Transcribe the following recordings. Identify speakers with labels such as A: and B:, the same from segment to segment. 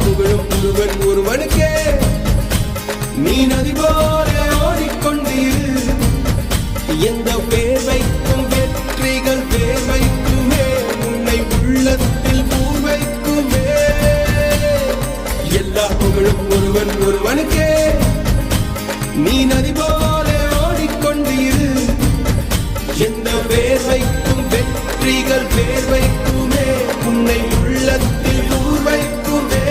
A: புகழும் ஒருவன் ஒருவனுக்கே. நீ நதி போல ஓடிக்கொண்டீரு. எந்த வேர்வைக்கும் வெற்றிகள் வேர்வைக்குமே. உன்னை உள்ளத்தில் பூர் வைக்குமே. எல்லா புகழும் ஒருவன் ஒருவனுக்கே. நீ நதி போல ஓடிக்கொண்டீரு. எந்த வேர்வைக்கும் வெற்றிகள் வேர்வைக்குமே. உன்னை உள்ளத்தில் பூர் வைக்குமே.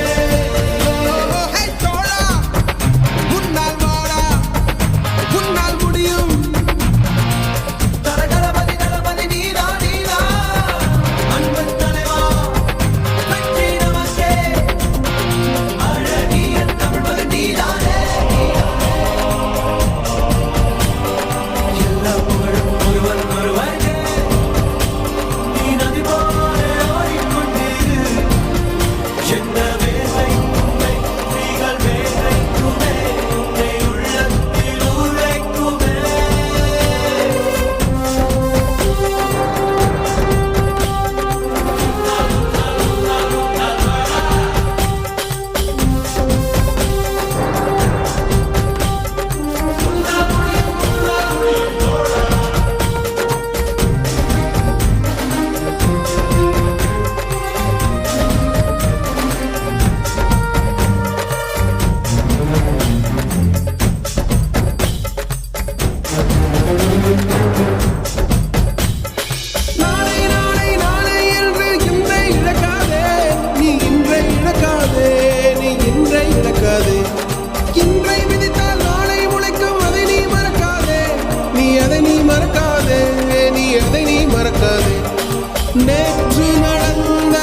A: நேற்று நடந்த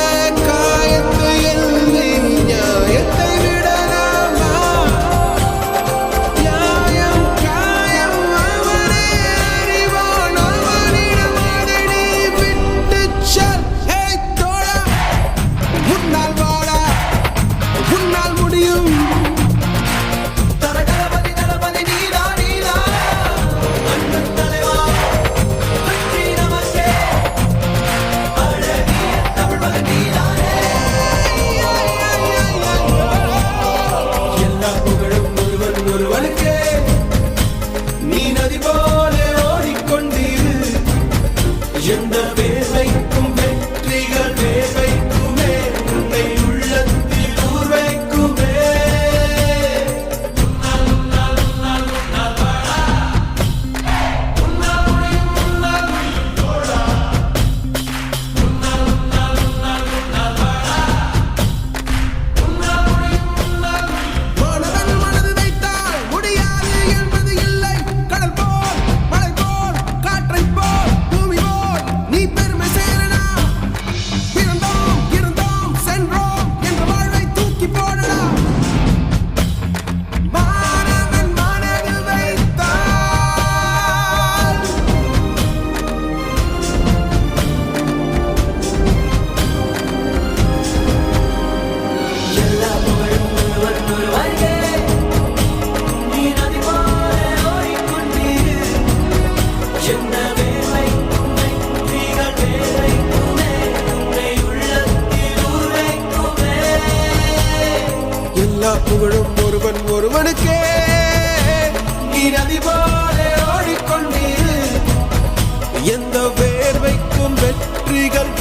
A: காயத்தை எழுதி நியாயத்தை விடலாமா? நியாயம் காயம் அவனே அறிவான். அவனிடம் அதை நீ விட்டுச் செல். தோழா, உன்னால் வாடா, உன்னால் முடியும். எந்த வேர்வைக்கும் வெற்றிகள் வேர்வைக்குமே. உன்னை உள்ளத்தில் ஊர் வைக்குமே. மனதில் மனது வைத்தால் முடியாது என்பது இல்லை. கடல் போல் மழை போல் காற்றை போல் நீ பெருமை சேரனா. பிறந்தோம் இருந்தோம் சென்றோம் என்ற வாழ்வை தூக்கி போடடா. மாணவன் மனதில் வைத்தால் எல்லா புகழும் ஒருவன் ஒருவனுக்கே. நீ நதி போல ஓடிக்கொண்டீரு. எந்த புகழும் ஒருவன் ஒருவனுக்கே. நீ நதி போல ஓடிக்கொண்டீரு. எந்த வேர்வைக்கும் வெற்றிகள்